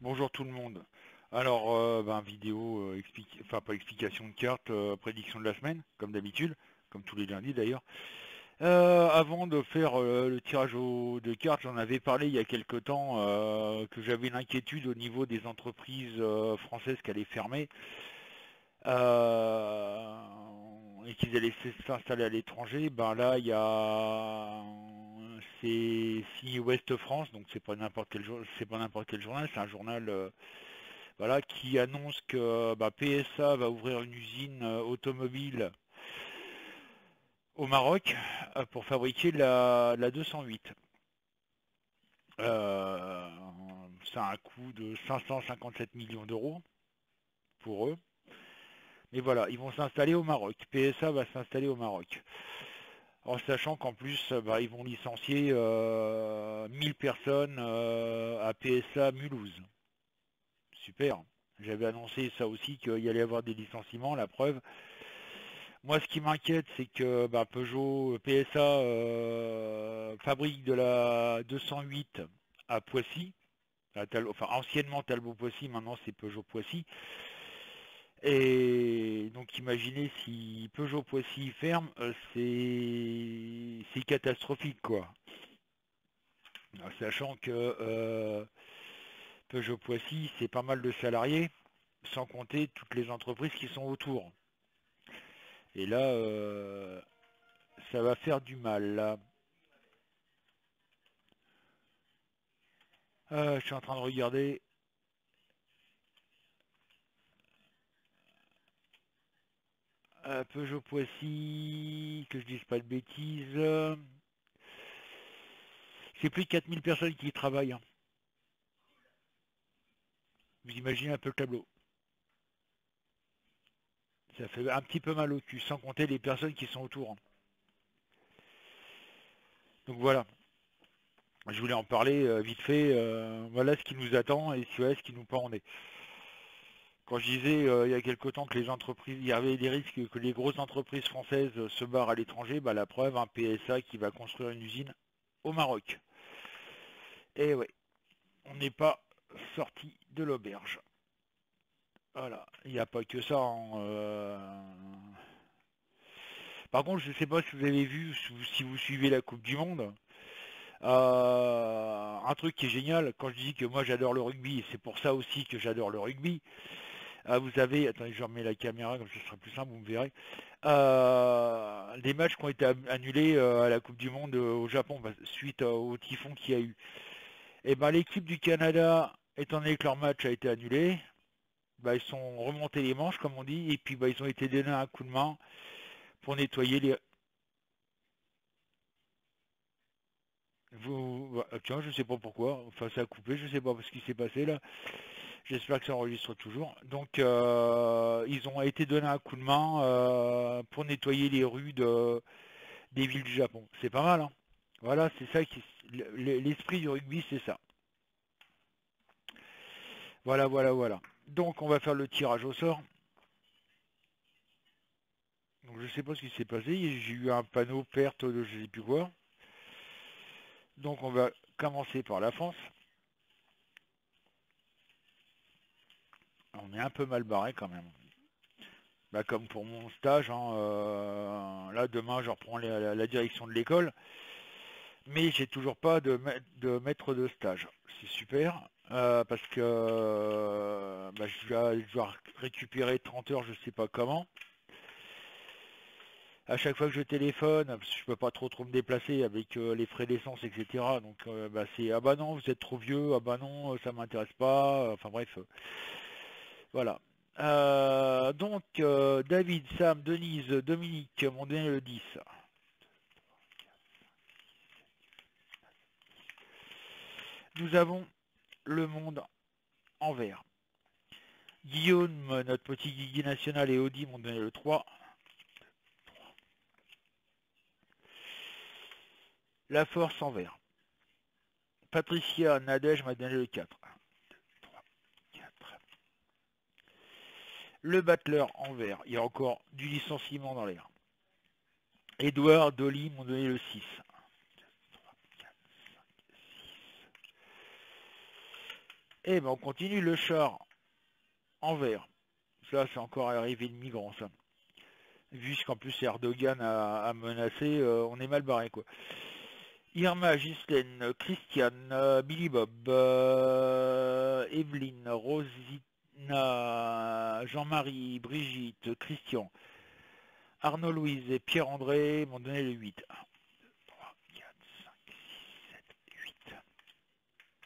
Bonjour tout le monde. Alors, vidéo, enfin pas explication de carte, prédiction de la semaine, comme d'habitude, comme tous les lundis d'ailleurs. Avant de faire le tirage de cartes, j'en avais parlé il y a quelque temps que j'avais une inquiétude au niveau des entreprises françaises qui allaient fermer euh, et qu'ils allaient s'installer à l'étranger. Ben là, il y a c'est signé Ouest France, donc c'est pas n'importe quel journal, c'est un journal voilà, qui annonce que PSA va ouvrir une usine automobile au Maroc pour fabriquer la 208. Euh, Ça a un coût de 557 millions d'euros pour eux. Mais voilà, ils vont s'installer au Maroc. PSA va s'installer au Maroc. En sachant qu'en plus, ils vont licencier 1000 personnes à PSA Mulhouse. Super. J'avais annoncé ça aussi, qu'il y allait y avoir des licenciements, la preuve. Moi, ce qui m'inquiète, c'est que Peugeot PSA fabrique de la 208 à Poissy, enfin anciennement Talbot-Poissy, maintenant c'est Peugeot-Poissy. Et donc imaginez si Peugeot-Poissy ferme, c'est catastrophique quoi. Sachant que Peugeot-Poissy, c'est pas mal de salariés, sans compter toutes les entreprises qui sont autour. Et là, ça va faire du mal là. Je suis en train de regarder. Peugeot Poissy, que je dise pas de bêtises. C'est plus de 4000 personnes qui y travaillent, hein. Vous imaginez un peu le tableau. Ça fait un petit peu mal au cul, sans compter les personnes qui sont autour, hein. Donc voilà, je voulais en parler vite fait. Voilà ce qui nous attend et voilà ce qui nous pend en est. Quand je disais il y a quelque temps que les entreprises, il y avait des risques que les grosses entreprises françaises se barrent à l'étranger, la preuve, un PSA qui va construire une usine au Maroc. Et ouais, on n'est pas sorti de l'auberge. Voilà, il n'y a pas que ça, hein, Par contre, je ne sais pas si vous avez vu, si vous suivez la Coupe du Monde, un truc qui est génial, quand je dis que moi j'adore le rugby, et c'est pour ça aussi que j'adore le rugby, vous avez, attendez, je remets la caméra, comme ça ce sera plus simple, vous me verrez, des matchs qui ont été annulés à la Coupe du Monde au Japon, suite au typhon qu'il y a eu. Et ben l'équipe du Canada, étant donné que leur match a été annulé, ils sont remontés les manches, comme on dit, et puis ils ont été donnés un coup de main pour nettoyer les. Tiens, je sais pas pourquoi, enfin ça a coupé, je sais pas ce qui s'est passé là. J'espère que ça enregistre toujours. Donc ils ont été donnés un coup de main pour nettoyer les rues des villes du Japon. C'est pas mal, hein. Voilà, c'est ça qui. L'esprit du rugby, c'est ça. Voilà, voilà, voilà. Donc on va faire le tirage au sort. Donc je sais pas ce qui s'est passé, j'ai eu un panneau perte de je sais plus quoi. Donc on va commencer par la France. On est un peu mal barré quand même. Comme pour mon stage, hein, là demain je reprends la direction de l'école, mais j'ai toujours pas de maître de stage. C'est super, parce que je dois récupérer 30 heures, je sais pas comment. À chaque fois que je téléphone, parce que je peux pas trop me déplacer avec les frais d'essence, etc. Donc c'est ah bah non, vous êtes trop vieux, ah bah non, ça m'intéresse pas, enfin bref, voilà. Donc David, Sam, Denise, Dominique m'ont donné le 10. Nous avons le monde en vert. Guillaume, notre petit Guigui national, et Audi m'ont donné le 3. La force en vert. Patricia Nadège m'a donné le 4. 3, 4. Le battleur en vert. Il y a encore du licenciement dans l'air. Edouard, Dolly m'ont donné le 6. 3, 4, 5, 6. Et ben on continue le char en vert. Ça, c'est encore arrivé de migrants, ça. Vu qu'en plus Erdogan a menacé, on est mal barré, quoi. Irma, Ghislaine, Christiane, Billy Bob, Evelyne, Rosina, Jean-Marie, Brigitte, Christian, Arnaud Louise et Pierre-André m'ont donné le 8. 1, 2, 3, 4, 5, 6, 7, 8.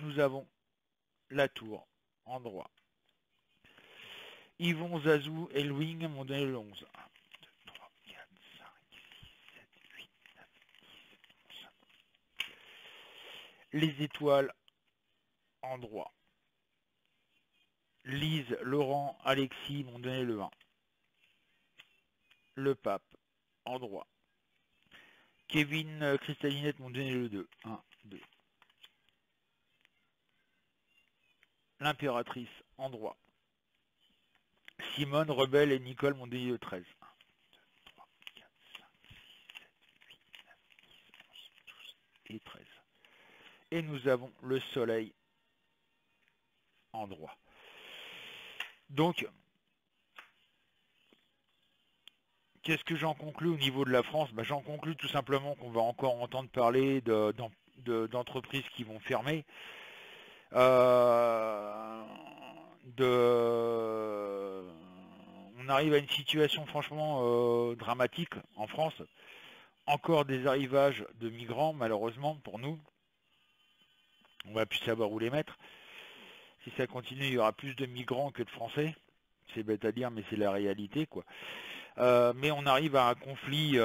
Nous avons la tour en droit. Yvon, Zazou et Louing m'ont donné le 11. 1, 2, 3, 4, 5, 6, 7, 8, 9, 10, 11. Les étoiles en droit. Lise, Laurent, Alexis m'ont donné le 1. Le pape en droit. Kevin, Cristalinette m'ont donné le 2. 1, 2. L'impératrice en droit. Simone, Rebelle et Nicole m'ont donné le 13. 1, 2, 3, 4, 5, 6, 7, 8, 9, 10, 11, 12 et 13. Et nous avons le soleil en droit. Donc, qu'est-ce que j'en conclus au niveau de la France? J'en conclus tout simplement qu'on va encore entendre parler d'entreprises qui vont fermer. On arrive à une situation franchement dramatique en France. Encore des arrivages de migrants, malheureusement pour nous. On va plus savoir où les mettre. Si ça continue, il y aura plus de migrants que de Français. C'est bête à dire, mais c'est la réalité, quoi. Mais on arrive à un conflit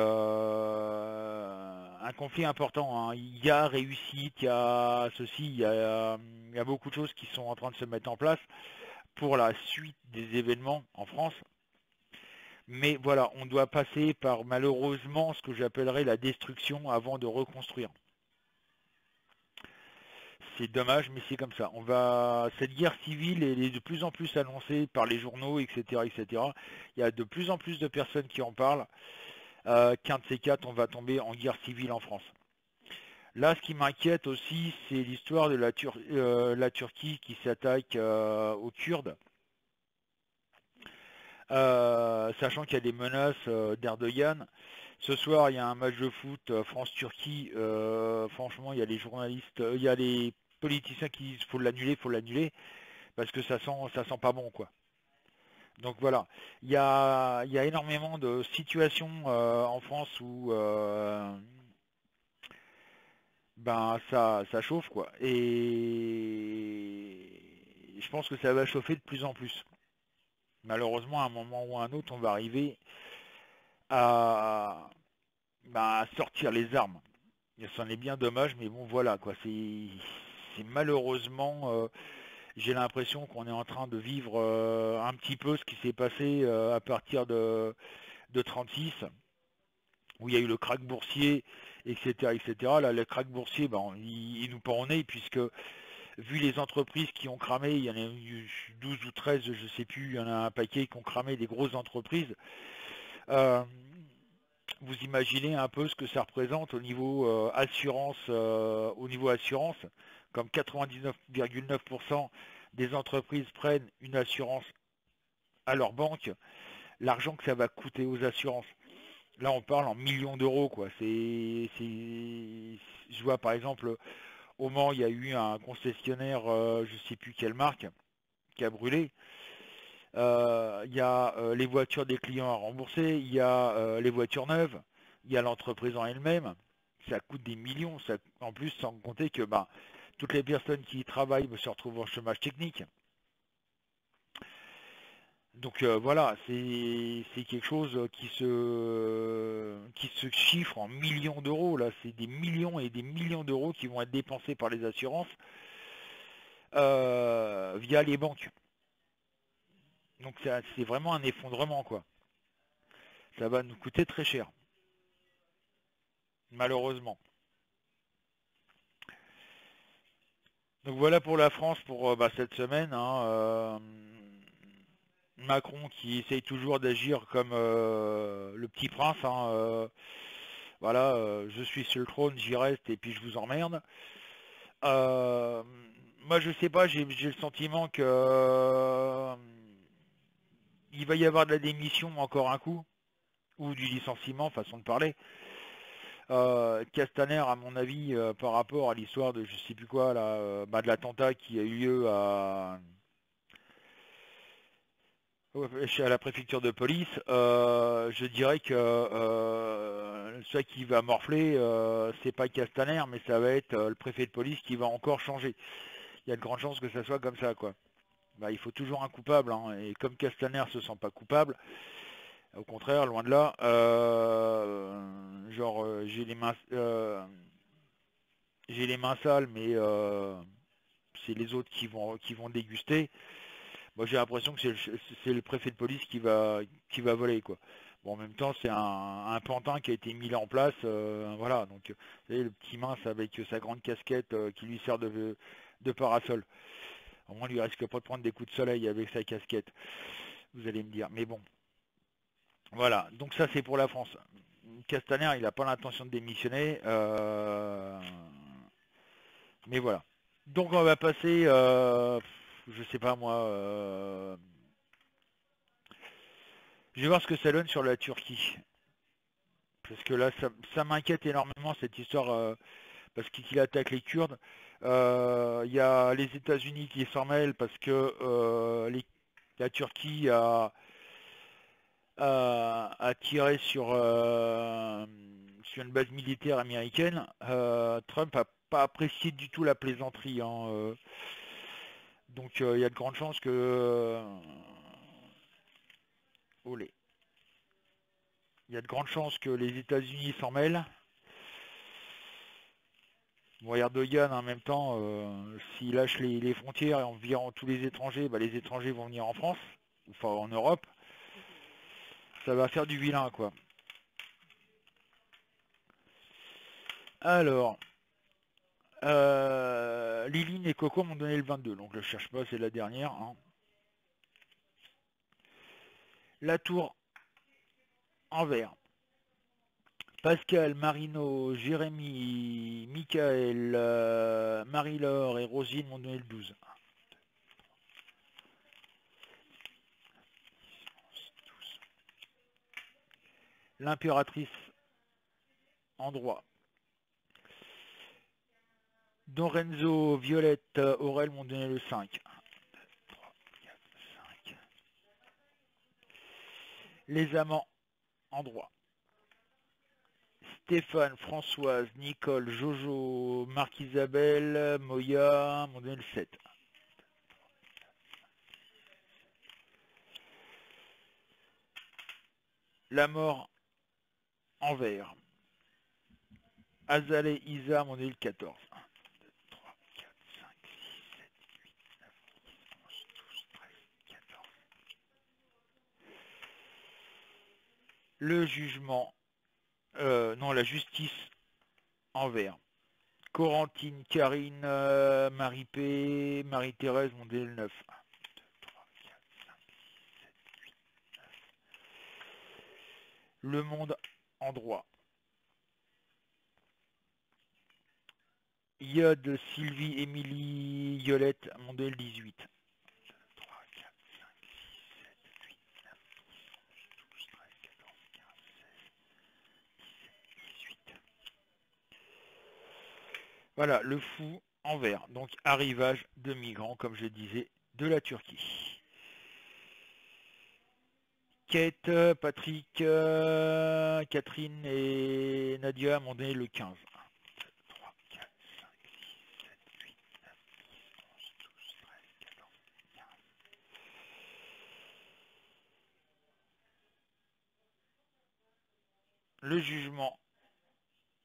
important, hein. Il y a réussite, il y a ceci, il y a beaucoup de choses qui sont en train de se mettre en place pour la suite des événements en France. Mais voilà, on doit passer par malheureusement ce que j'appellerais la destruction avant de reconstruire. C'est dommage, mais c'est comme ça. Cette guerre civile elle est de plus en plus annoncée par les journaux, etc., etc. Il y a de plus en plus de personnes qui en parlent. Qu'un de ces quatre, on va tomber en guerre civile en France. Là, ce qui m'inquiète aussi, c'est l'histoire de la Turquie qui s'attaque aux Kurdes. Sachant qu'il y a des menaces d'Erdogan. Ce soir, il y a un match de foot France-Turquie. Franchement, il y a les journalistes, il y a les politiciens qui disent faut l'annuler, parce que ça sent pas bon, quoi. Donc voilà, il y a énormément de situations en France où ça chauffe, quoi. Et je pense que ça va chauffer de plus en plus. Malheureusement, à un moment ou à un autre, on va arriver à sortir les armes. C'en est bien dommage, mais bon, voilà, quoi. C'est malheureusement, j'ai l'impression qu'on est en train de vivre un petit peu ce qui s'est passé à partir de 36, où il y a eu le krach boursier, etc., etc. Là, le krach boursier, il nous pend au nez, puisque vu les entreprises qui ont cramé, il y en a eu 12 ou 13, je sais plus, il y en a un paquet qui ont cramé, des grosses entreprises. Vous imaginez un peu ce que ça représente au niveau assurance, comme 99,9% des entreprises prennent une assurance à leur banque, l'argent que ça va coûter aux assurances. Là, on parle en millions d'euros, quoi. Je vois par exemple, au Mans, il y a eu un concessionnaire, je ne sais plus quelle marque, qui a brûlé. Il y a les voitures des clients à rembourser, il y a les voitures neuves, il y a l'entreprise en elle-même. Ça coûte des millions, en plus sans compter que toutes les personnes qui y travaillent se retrouvent en chômage technique. Donc voilà, c'est quelque chose qui se chiffre en millions d'euros. Là, c'est des millions et des millions d'euros qui vont être dépensés par les assurances via les banques. Donc c'est vraiment un effondrement, quoi. Ça va nous coûter très cher, malheureusement. Donc voilà pour la France pour cette semaine, hein. Macron qui essaye toujours d'agir comme le petit prince, hein. Voilà, je suis sur le trône, j'y reste et puis je vous emmerde. moi je sais pas, j'ai le sentiment que il va y avoir de la démission encore un coup, ou du licenciement, façon de parler. Castaner, à mon avis, par rapport à l'histoire de je sais plus quoi, là, de l'attentat qui a eu lieu à la préfecture de police, je dirais que celui qui va morfler, c'est pas Castaner, mais ça va être le préfet de police qui va encore changer. Il y a de grandes chances que ça soit comme ça, quoi. Bah, il faut toujours un coupable, hein, et comme Castaner se sent pas coupable, au contraire, loin de là, genre j'ai les mains sales, mais c'est les autres qui vont déguster. Moi, j'ai l'impression que c'est le préfet de police qui va voler, quoi. Bon, en même temps, c'est un pantin qui a été mis là en place, voilà. Donc, vous savez, le petit mince avec sa grande casquette qui lui sert de parasol. Au moins, lui risque pas de prendre des coups de soleil avec sa casquette. Vous allez me dire. Mais bon, voilà. Donc ça, c'est pour la France. Castaner, il n'a pas l'intention de démissionner. Mais voilà. Donc on va passer, je sais pas moi, je vais voir ce que ça donne sur la Turquie. Parce que là, ça m'inquiète énormément cette histoire, parce qu'il attaque les Kurdes. Il y a les États-Unis qui s'en mêlent parce que la Turquie a tiré sur une base militaire américaine. Trump n'a pas apprécié du tout la plaisanterie, hein, donc il y a de grandes chances que... olé. Il y a de grandes chances que les États-Unis s'en mêlent. Bon, Erdogan, en même temps, s'il lâche les frontières et en virant tous les étrangers, bah, les étrangers vont venir en France, enfin en Europe. Ça va faire du vilain, quoi. Alors, Liline et Coco m'ont donné le 22, donc je ne cherche pas, c'est la dernière, hein. La tour en vert. Pascal, Marino, Jérémy, Michael, Marie-Laure et Rosine m'ont donné le 12. L'impératrice en droit. Don Renzo, Violette, Aurel m'ont donné le 5. 1, 2, 3, 4, 5. Les amants en droit. Stéphane, Françoise, Nicole, Jojo, Marc-Isabelle, Moya m'ont donné le 7. La mort en vert. Azalée, Isa m'ont donné le 14. 1, 2, 3, 4, 5, 6, 7, 8, 9, 10, 11, 12, 13, 14. Le jugement, non, la justice en vert. Corentine, Karine, Marie-P, Marie-Thérèse m'ont donné le 9. 1, 2, 3, 4, 5, 6, 7, 8, 9. Le monde en droit. Yod, Sylvie, Émilie, Violette m'ont donné le 18. 1, 2, 3, 4, 5, 6, 7, 8, 9, 10, 11, 12, 13, 14, 15, 16, 17, 18. Voilà, le fou en vert. Donc arrivage de migrants, comme je disais, de la Turquie. Kate, Patrick, Catherine et Nadia m'ont donné le 15. 1, 2, 3, 4, 5, 6, 7, 8, 9, 10, 11, 12, 13, 14, 15. Le jugement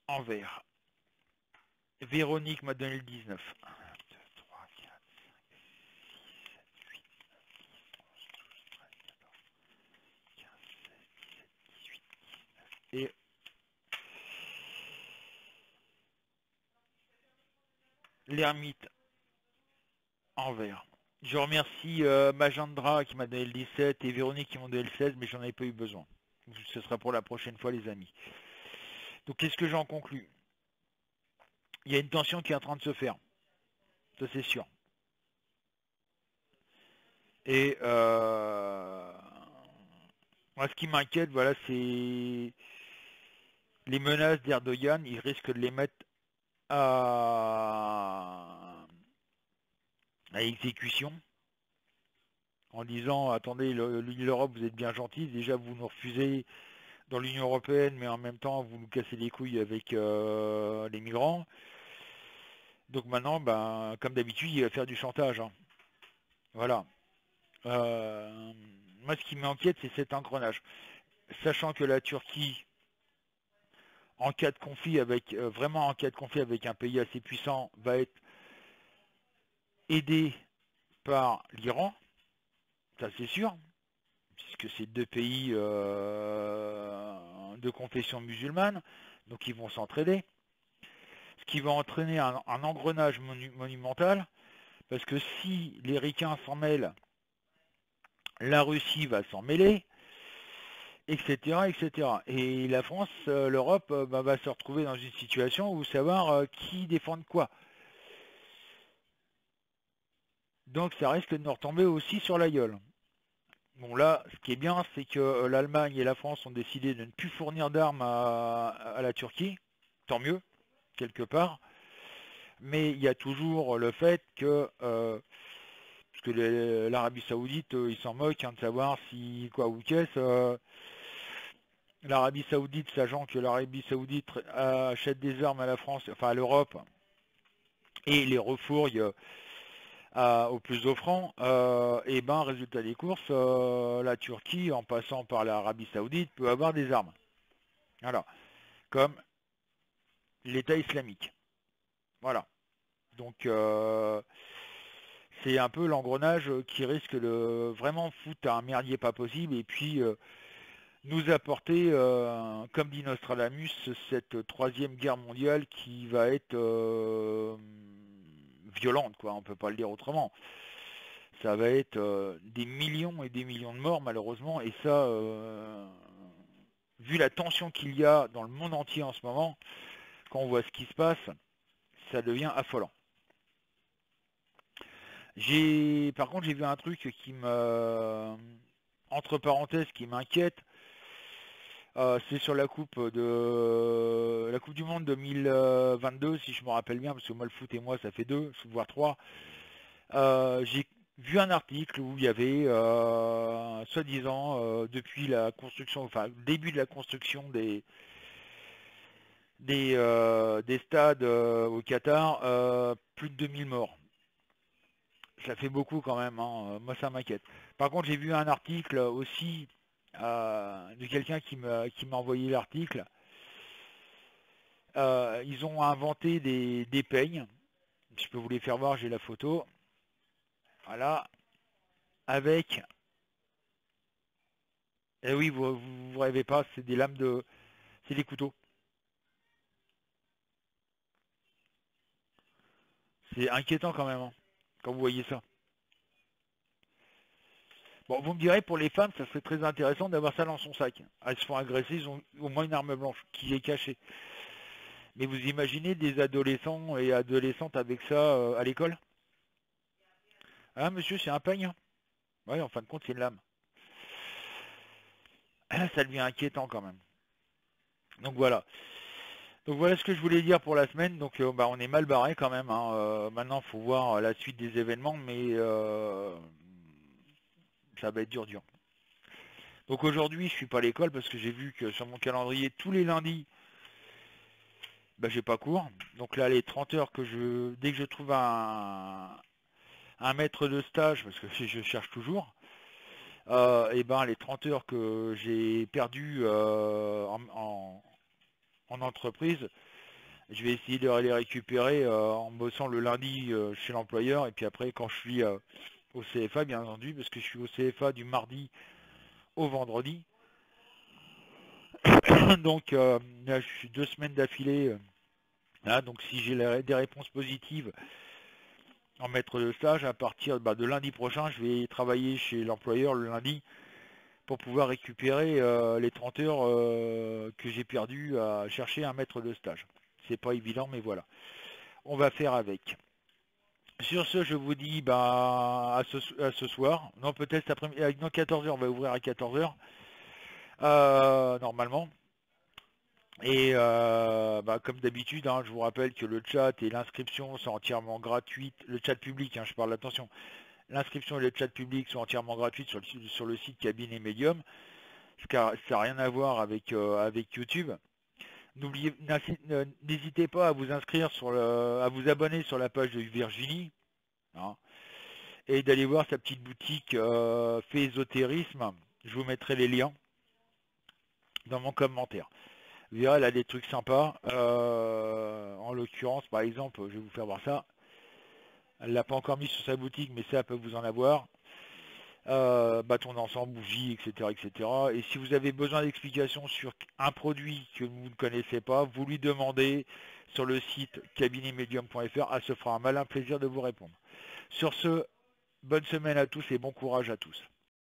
en vert. Véronique m'a donné le 19. 1, 2, 3, 4, 5, 6, 7, 8, 9, 10, 11, 12, 13, 14, 15, 16, 17, 18, 19. Et l'ermite en vert. Je remercie Majandra qui m'a donné le 17 et Véronique qui m'ont donné le 16, mais j'en avais pas eu besoin. Ce sera pour la prochaine fois, les amis. Donc, qu'est-ce que j'en conclus? Il y a une tension qui est en train de se faire. Ça, c'est sûr. Et moi, ce qui m'inquiète, voilà, c'est les menaces d'Erdogan. Il risque de les mettre à, à exécution en disant, attendez, l'Europe, vous êtes bien gentils, déjà vous nous refusez dans l'Union Européenne, mais en même temps, vous nous cassez les couilles avec les migrants. Donc maintenant, ben, comme d'habitude, il va faire du chantage, hein. Voilà. Euh, Moi, ce qui m'inquiète, c'est cet engrenage. Sachant que la Turquie, en cas de conflit avec, vraiment en cas de conflit avec un pays assez puissant, va être aidée par l'Iran, ça c'est sûr, puisque c'est deux pays de confession musulmane, donc ils vont s'entraider. Ce qui va entraîner un engrenage monumental, parce que si les Ricains s'en mêlent, la Russie va s'en mêler, etc., etc. Et la France, l'Europe, bah, va se retrouver dans une situation où savoir qui défend quoi. Donc ça risque de nous retomber aussi sur la gueule. Bon là, ce qui est bien, c'est que l'Allemagne et la France ont décidé de ne plus fournir d'armes à la Turquie. Tant mieux, quelque part. Mais il y a toujours le fait que, parce que l'Arabie Saoudite, ils s'en moquent, hein, de savoir si quoi ou qu'est-ce. L'Arabie Saoudite, sachant que l'Arabie Saoudite achète des armes à la France, enfin à l'Europe, et les refourgue au plus offrant, et ben résultat des courses, la Turquie, en passant par l'Arabie Saoudite, peut avoir des armes. Voilà, comme l'État islamique. Voilà. Donc c'est un peu l'engrenage qui risque de vraiment foutre un merdier pas possible et puis nous apporter, comme dit Nostradamus, cette troisième guerre mondiale qui va être violente, quoi, on peut pas le dire autrement. Ça va être des millions et des millions de morts, malheureusement, et ça, vu la tension qu'il y a dans le monde entier en ce moment, quand on voit ce qui se passe, ça devient affolant. Par contre, j'ai vu un truc qui me, entre parenthèses, qui m'inquiète. C'est sur la coupe du monde 2022, si je me rappelle bien, parce que moi le foot et moi ça fait deux, voire trois. J'ai vu un article où il y avait, soi-disant, depuis la construction, enfin le début de la construction des stades au Qatar, plus de 2000 morts. Ça fait beaucoup quand même, hein. Moi ça m'inquiète. Par contre, j'ai vu un article aussi de quelqu'un qui m'a envoyé l'article. Ils ont inventé des peignes. Je peux vous les faire voir, j'ai la photo. Voilà. Avec. Eh oui, vous rêvez pas, c'est des lames de. C'est des couteaux. C'est inquiétant quand même, hein, quand vous voyez ça. Bon, vous me direz, pour les femmes, ça serait très intéressant d'avoir ça dans son sac. Elles se font agresser, ils ont au moins une arme blanche qui est cachée. Mais vous imaginez des adolescents et adolescentes avec ça à l'école? Ah, monsieur, c'est un peigne? Ouais, en fin de compte, c'est une lame. Ça devient inquiétant quand même. Donc voilà. Donc voilà ce que je voulais dire pour la semaine. Donc bah, on est mal barré quand même, hein. Maintenant, il faut voir la suite des événements, mais ça va être dur, dur. Donc aujourd'hui, je suis pas à l'école parce que j'ai vu que sur mon calendrier, tous les lundis, bah, j'ai pas cours. Donc là, les 30 heures dès que je trouve un maître de stage, parce que je cherche toujours, et ben les 30 heures que j'ai perdues en entreprise, je vais essayer de les récupérer en bossant le lundi chez l'employeur et puis après quand je suis au CFA, bien entendu, parce que je suis au CFA du mardi au vendredi. Donc là, je suis 2 semaines d'affilée. Là, donc si j'ai des réponses positives en maître de stage, à partir bah, de lundi prochain, je vais travailler chez l'employeur le lundi pour pouvoir récupérer les 30 heures que j'ai perdues à chercher un maître de stage. C'est pas évident, mais voilà. On va faire avec. Sur ce, je vous dis bah, à ce soir. Non, peut-être cet après-midi. Non, 14 heures, on va ouvrir à 14 heures normalement. Et bah, comme d'habitude, hein, je vous rappelle que le chat et l'inscription sont entièrement gratuites. Le chat public, hein, je parle, attention. L'inscription et le chat public sont entièrement gratuites sur le site Cabine et Medium. Ça n'a rien à voir avec YouTube. N'hésitez pas à vous inscrire à vous abonner sur la page de Virginie, hein, et d'aller voir sa petite boutique fait ésotérisme. Je vous mettrai les liens dans mon commentaire. Vous verrez, elle a des trucs sympas. En l'occurrence, par exemple, je vais vous faire voir ça. Elle l'a pas encore mis sur sa boutique, mais ça, elle peut vous en avoir. Bâton d'ensemble, bougies, etc., etc. Et si vous avez besoin d'explications sur un produit que vous ne connaissez pas, vous lui demandez sur le site cabinetmedium.fr. Elle se fera un malin plaisir de vous répondre. Sur ce, bonne semaine à tous et bon courage à tous.